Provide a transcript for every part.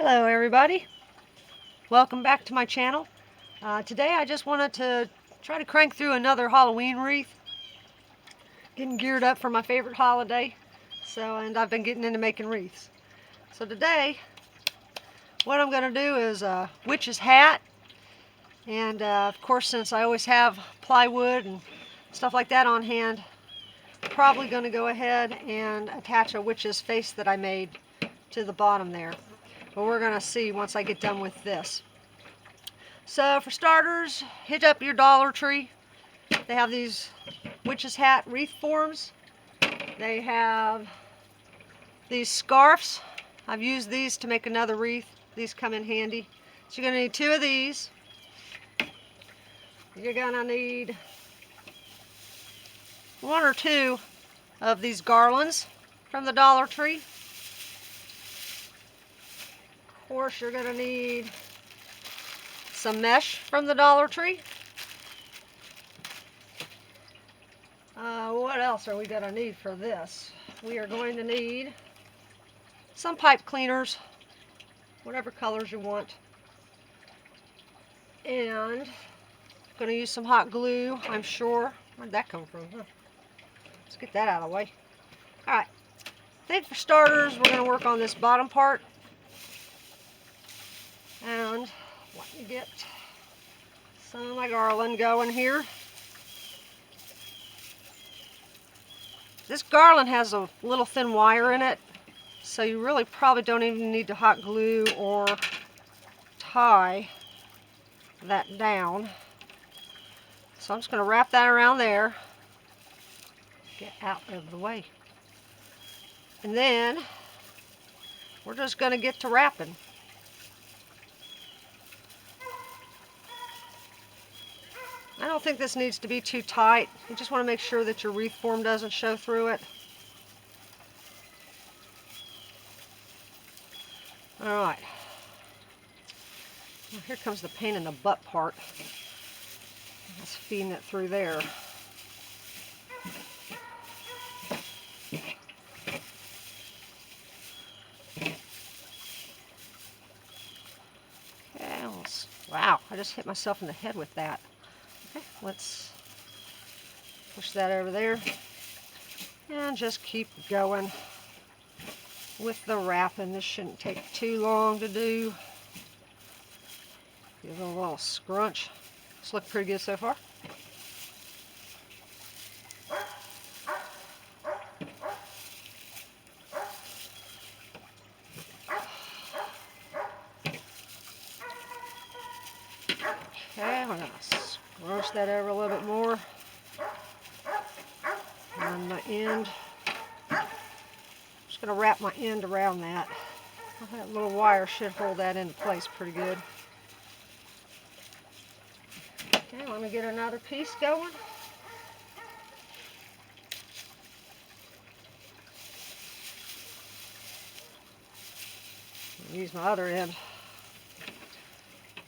Hello everybody, welcome back to my channel. Today I just wanted to try to crank through another Halloween wreath. Getting geared up for my favorite holiday, and I've been getting into making wreaths. So today what I'm going to do is a witch's hat, and of course, since I always have plywood and stuff like that on hand, I'm probably going to go ahead and attach a witch's face that I made to the bottom there. But we're going to see once I get done with this. So for starters, hit up your Dollar Tree. They have these witch's hat wreath forms. They have these scarves. I've used these to make another wreath. These come in handy. So you're going to need 2 of these. You're going to need 1 or 2 of these garlands from the Dollar Tree. Of course, you're going to need some mesh from the Dollar Tree. What else are we going to need for this? We are going to need some pipe cleaners, whatever colors you want. And going to use some hot glue, I'm sure. Where'd that come from? Huh? Let's get that out of the way. Alright, I think for starters we're going to work on this bottom part. And let me get some of my garland going here. This garland has a little thin wire in it, so you really probably don't even need to hot glue or tie that down. So I'm just going to wrap that around there, get out of the way. And then we're just going to get to wrapping. I don't think this needs to be too tight. You just want to make sure that your wreath form doesn't show through it. Alright. Well, here comes the pain in the butt part. That's feeding it through there. Okay, wow, I just hit myself in the head with that. Okay, let's push that over there and just keep going with the wrapping. This shouldn't take too long to do. Give it a little scrunch. It's looking pretty good so far. Okay, we're going to scrunch that over a little bit more. On the end, I'm just going to wrap my end around that. That little wire should hold that into place pretty good. Okay, let me get another piece going. Use my other end.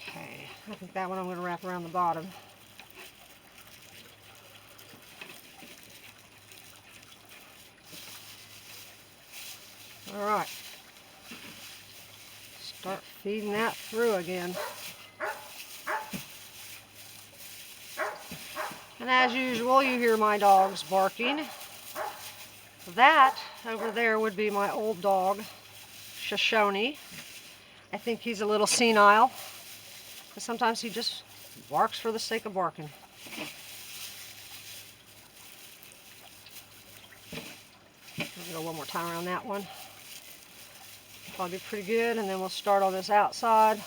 Okay, I think that one I'm going to wrap around the bottom. Alright, start feeding that through again. And as usual, you hear my dogs barking. That over there would be my old dog, Shoshone. I think he's a little senile, because sometimes he just barks for the sake of barking. I'll go one more time around that one. Probably be pretty good, and then we'll start on this outside.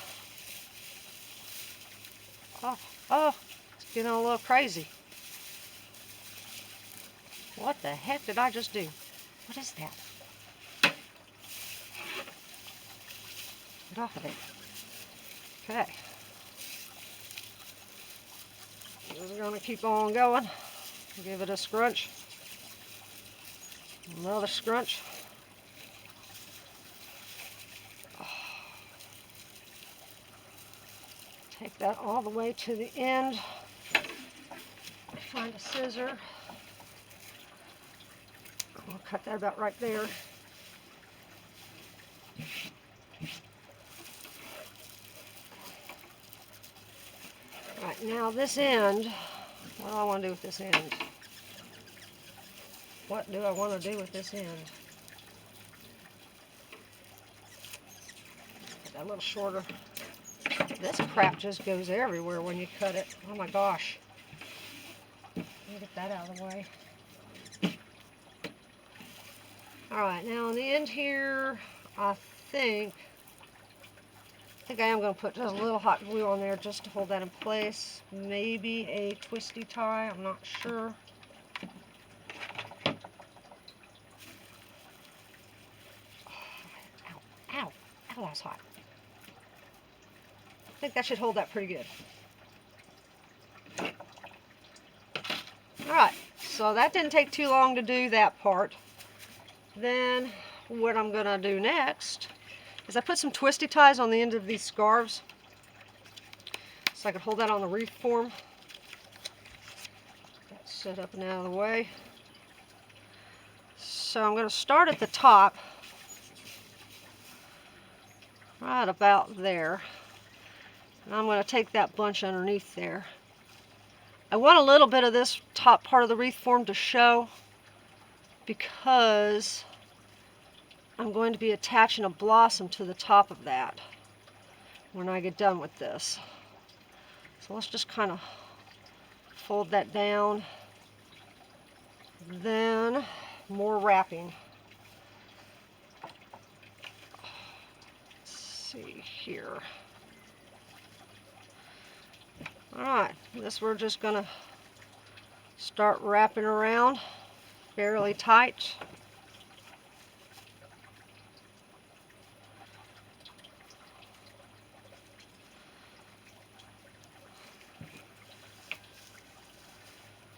Oh, it's getting a little crazy. What the heck did I just do? What is that? Get off of it. Okay. Just going to keep on going. Give it a scrunch. Another scrunch. Take that all the way to the end. Find a scissor. I'll cut that about right there. Now this end, what do I want to do with this end? What do I want to do with this end? Get that a little shorter. This crap just goes everywhere when you cut it. Oh my gosh. Let me get that out of the way. Alright, now on the end here, I think I am going to put just a little hot glue on there just to hold that in place. Maybe a twisty tie, I'm not sure. Ow, ow, ow, that was hot. I think that should hold that pretty good. Alright, so that didn't take too long to do that part. Then what I'm going to do next is I put some twisty ties on the end of these scarves so I could hold that on the wreath form. That's set up and out of the way. So I'm going to start at the top, right about there. And I'm going to take that bunch underneath there. I want a little bit of this top part of the wreath form to show because I'm going to be attaching a blossom to the top of that when I get done with this. So let's just kind of fold that down. Then more wrapping. Let's see here. Alright, this we're just going to start wrapping around fairly tight.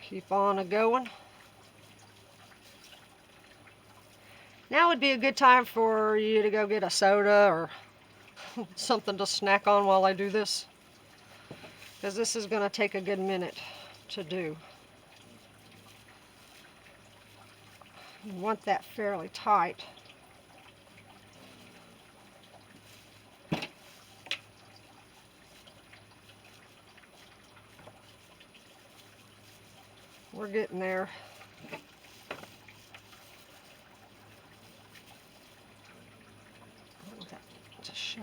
Keep on a-going. Now would be a good time for you to go get a soda or something to snack on while I do this, because this is going to take a good minute to do. You want that fairly tight. We're getting there. I want that to show.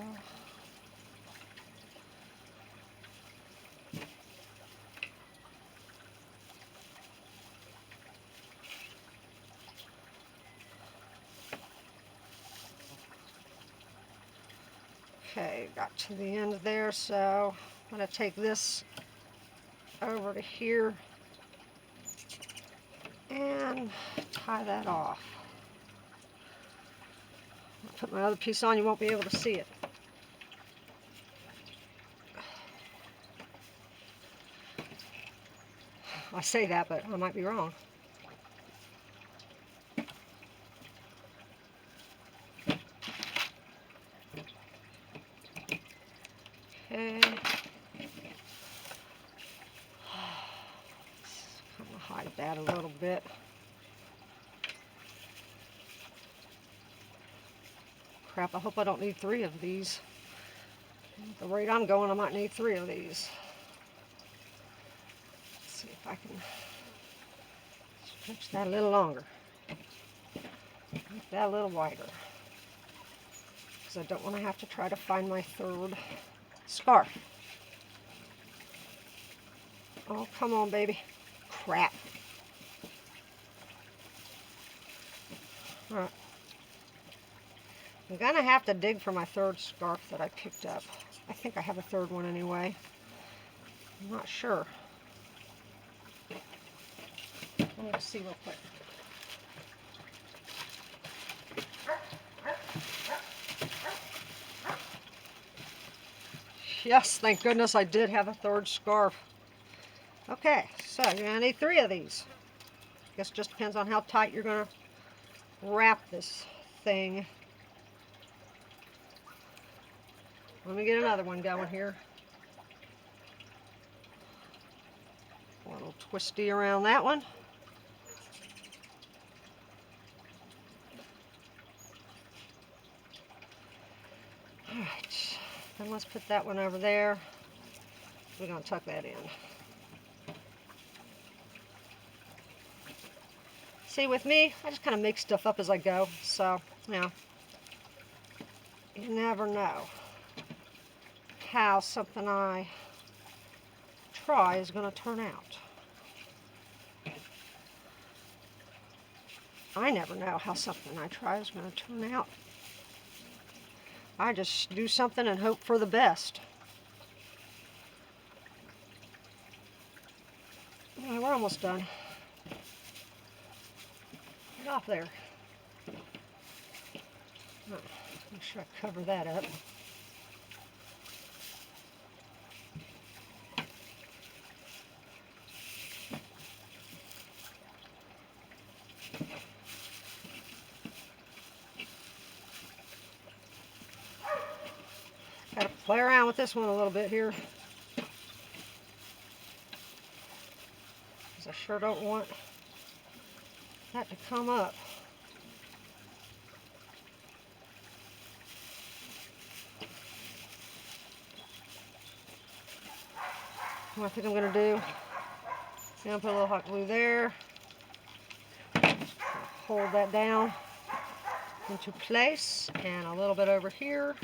Okay, got to the end there, so I'm going to take this over to here and tie that off. I'll put my other piece on, you won't be able to see it. I say that, but I might be wrong. Okay. I'm going to hide that a little bit. Crap, I hope I don't need 3 of these. At the rate I'm going, I might need 3 of these. Let's see if I can stretch that a little longer. Make that a little wider. Because I don't want to have to try to find my 3rd scarf. Oh, come on, baby. Crap. Alright. I'm going to have to dig for my 3rd scarf that I picked up. I think I have a 3rd one anyway. I'm not sure. Let me see real quick. Yes, thank goodness I did have a 3rd scarf. Okay, so you're going to need 3 of these. I guess it just depends on how tight you're going to wrap this thing. Let me get another one going here. A little twisty around that one. Alright, then let's put that one over there. we're going to tuck that in. See, with me, I just kind of make stuff up as I go. So, you know, you never know how something I try is going to turn out. I never know how something I try is going to turn out. I just do something and hope for the best. All right, we're almost done. Get off there. Oh, make sure I cover that up. Got to play around with this one a little bit here, because I sure don't want that to come up. What I think I'm going to do, I'm going to put a little hot glue there, hold that down into place, and a little bit over here.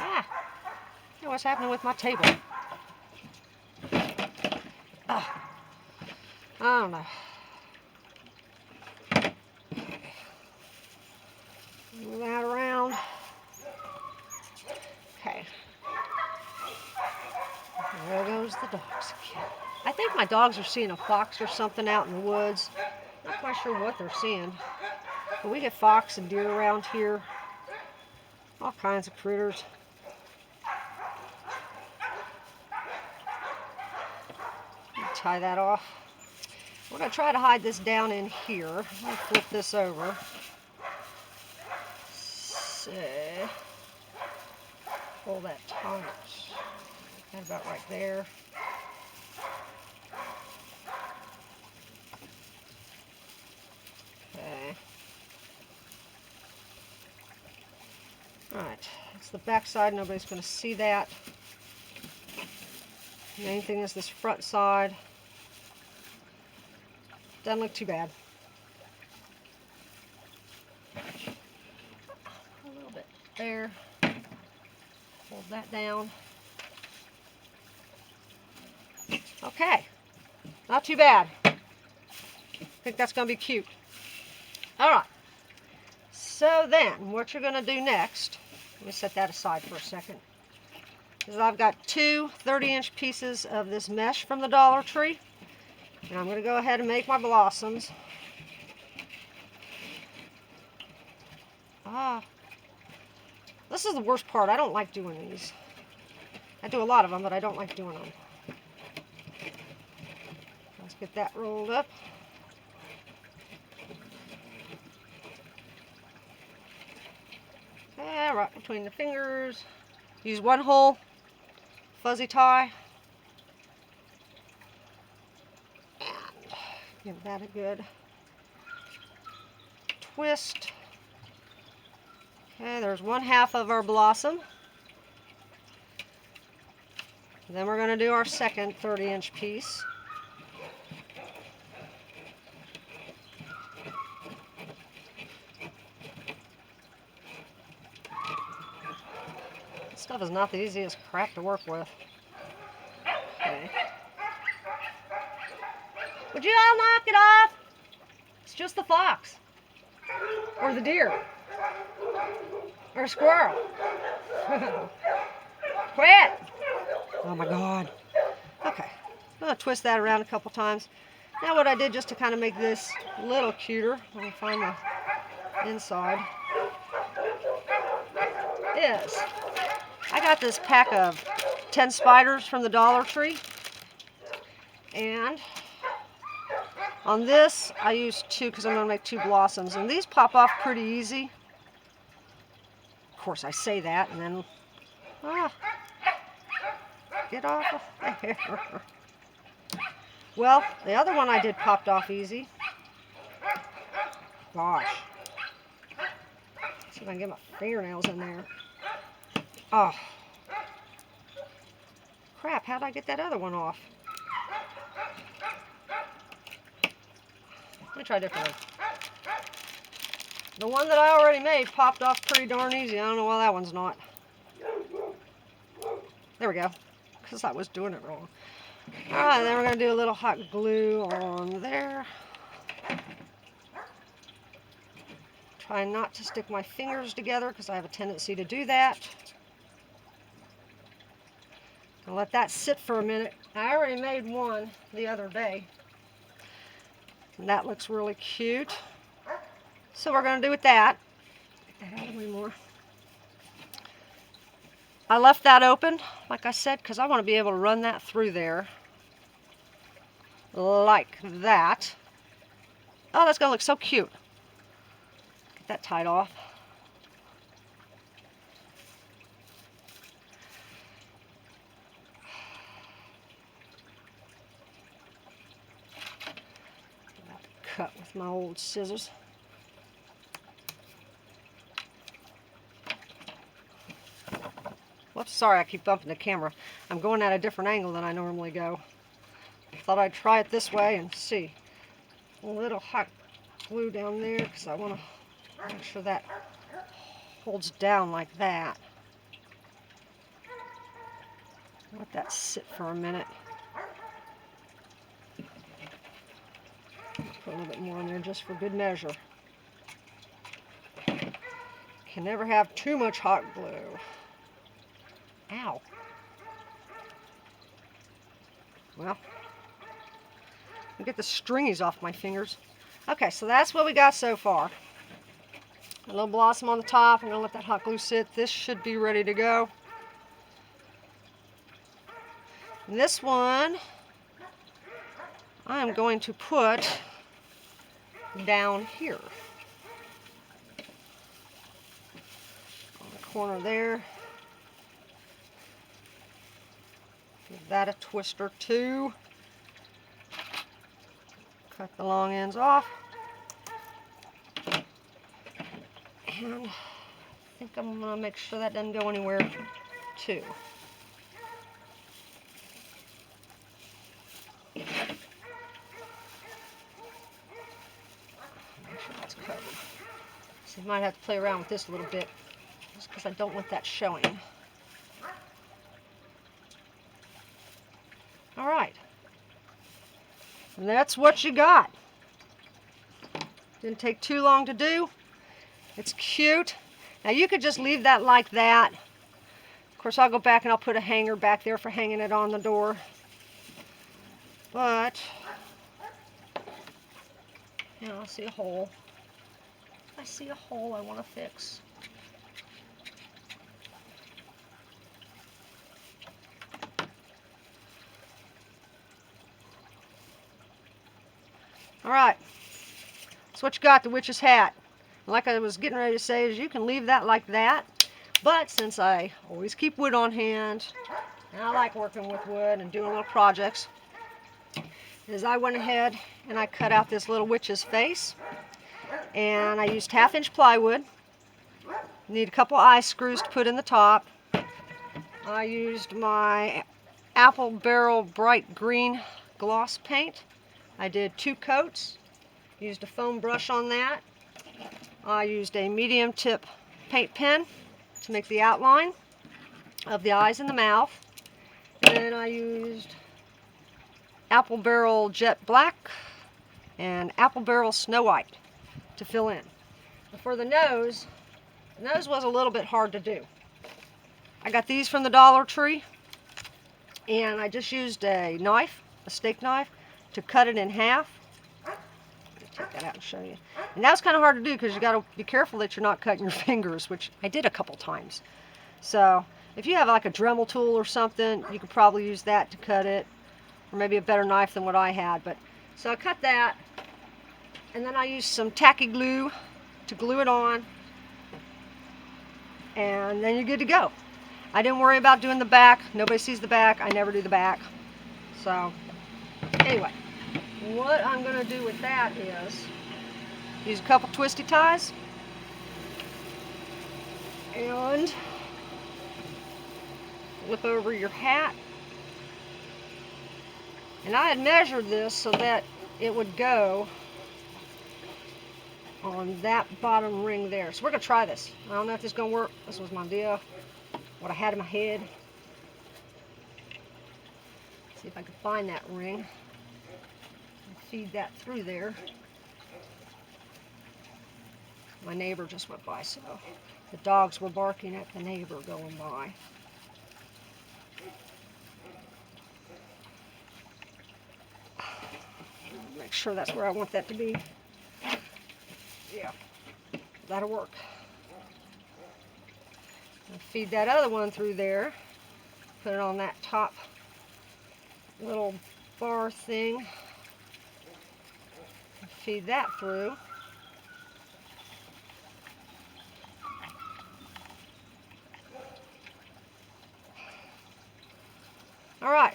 Ah, you know what's happening with my table? Ah, I don't know. Move that around. Okay. There goes the dogs again. I think my dogs are seeing a fox or something out in the woods. Not quite sure what they're seeing. But we get fox and deer around here. All kinds of critters. Tie that off. We're going to try to hide this down in here. I'm going to flip this over. So, pull that tight. That's about right there. Okay. Alright, it's the back side. Nobody's going to see that. The main thing is this front side. Doesn't look too bad. A little bit there. Hold that down. Okay. Not too bad. I think that's going to be cute. Alright. So then, what you're going to do next, let me set that aside for a second, is I've got two 30-inch pieces of this mesh from the Dollar Tree. And I'm going to go ahead and make my blossoms. This is the worst part. I don't like doing these. I do a lot of them, but I don't like doing them. Let's get that rolled up. Okay, right between the fingers. Use one whole fuzzy tie. Give that a good twist. Okay, there's 1/2 of our blossom. Then we're going to do our second 30-inch piece. This stuff is not the easiest crap to work with. Okay. Would you all knock it off? It's just the fox. Or the deer. Or a squirrel. Quit! Oh my God. Okay. I'm going to twist that around a couple times. Now what I did just to kind of make this a little cuter, let me find the inside, is I got this pack of 10 spiders from the Dollar Tree. And on this, I used 2 because I'm going to make 2 blossoms. And these pop off pretty easy. Of course, I say that and then, get off of there. Well, the other one I did popped off easy. Gosh. See if I can get my fingernails in there. Oh. Of Crap, how did I get that other one off? Let me try a different one. The one that I already made popped off pretty darn easy. I don't know why that one's not. There we go. Because I was doing it wrong. Alright, then we're going to do a little hot glue on there. Try not to stick my fingers together because I have a tendency to do that. I'll let that sit for a minute. I already made one the other day. And that looks really cute. So we're going to do with that. Get that out of the way more. I left that open, like I said, because I want to be able to run that through there. Like that. Oh, that's going to look so cute. Get that tied off. Cut with my old scissors. Whoops, sorry I keep bumping the camera. I'm going at a different angle than I normally go. Thought I'd try it this way and see. A little hot glue down there because I want to make sure that holds down like that. Let that sit for a minute. Put a little bit more in there just for good measure. Can never have too much hot glue. Ow. Well, I'll get the stringies off my fingers. Okay, so that's what we got so far. A little blossom on the top. I'm going to let that hot glue sit. This should be ready to go. And this one, I'm going to put down here. On the corner there. Give that a twist or two. Cut the long ends off. And I think I'm going to make sure that doesn't go anywhere too. Make sure that's covered. So I might have to play around with this a little bit just because I don't want that showing. Alright, and that's what you got. Didn't take too long to do. It's cute. Now you could just leave that like that. Of course I'll go back and I'll put a hanger back there for hanging it on the door. But, yeah, I see a hole. I see a hole I want to fix. Alright, that's what you got, the witch's hat. Like I was getting ready to say, is you can leave that like that, but since I always keep wood on hand, and I like working with wood and doing little projects, is I went ahead and I cut out this little witch's face, and I used 1/2-inch plywood. Need a couple eye screws to put in the top. I used my Apple Barrel Bright Green gloss paint. I did 2 coats, used a foam brush on that. I used a medium tip paint pen to make the outline of the eyes and the mouth. And then I used Apple Barrel Jet Black and Apple Barrel Snow White to fill in. And for the nose was a little bit hard to do. I got these from the Dollar Tree, and I just used a knife, a steak knife, to cut it in half. Let me take that out and show you. And that was kind of hard to do because you got to be careful that you're not cutting your fingers, which I did a couple times. So if you have like a Dremel tool or something, you could probably use that to cut it, or maybe a better knife than what I had. But so I cut that, and then I used some tacky glue to glue it on, and then you're good to go. I didn't worry about doing the back. Nobody sees the back. I never do the back. So anyway, what I'm going to do with that is use a couple twisty ties and flip over your hat And I had measured this so that it would go on that bottom ring there. So we're going to try this. I don't know if this is going to work. This was my idea, what I had in my head. See if I can find that ring and feed that through there. My neighbor just went by, so the dogs were barking at the neighbor going by. Make sure that's where I want that to be. Yeah, that'll work. I'll feed that other one through there. Put it on that top little bar thing. Feed that through. All right,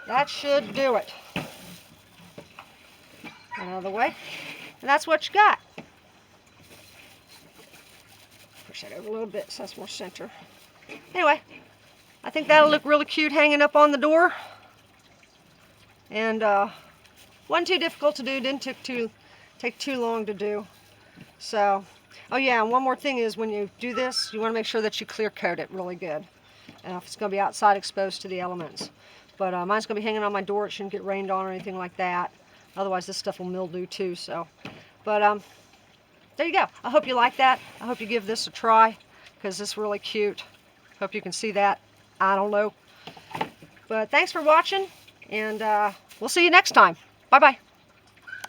that should do it. Another way, and that's what you got. Push that over a little bit so that's more center. Anyway, I think that'll look really cute hanging up on the door. And wasn't too difficult to do, didn't take too long to do. So, oh yeah, and one more thing is when you do this, you want to make sure that you clear coat it really good. If it's going to be outside exposed to the elements. But mine's going to be hanging on my door. It shouldn't get rained on or anything like that. Otherwise this stuff will mildew too. So, but there you go. I hope you like that. I hope you give this a try because it's really cute. Hope you can see that. I don't know. But thanks for watching, and we'll see you next time. Bye-bye.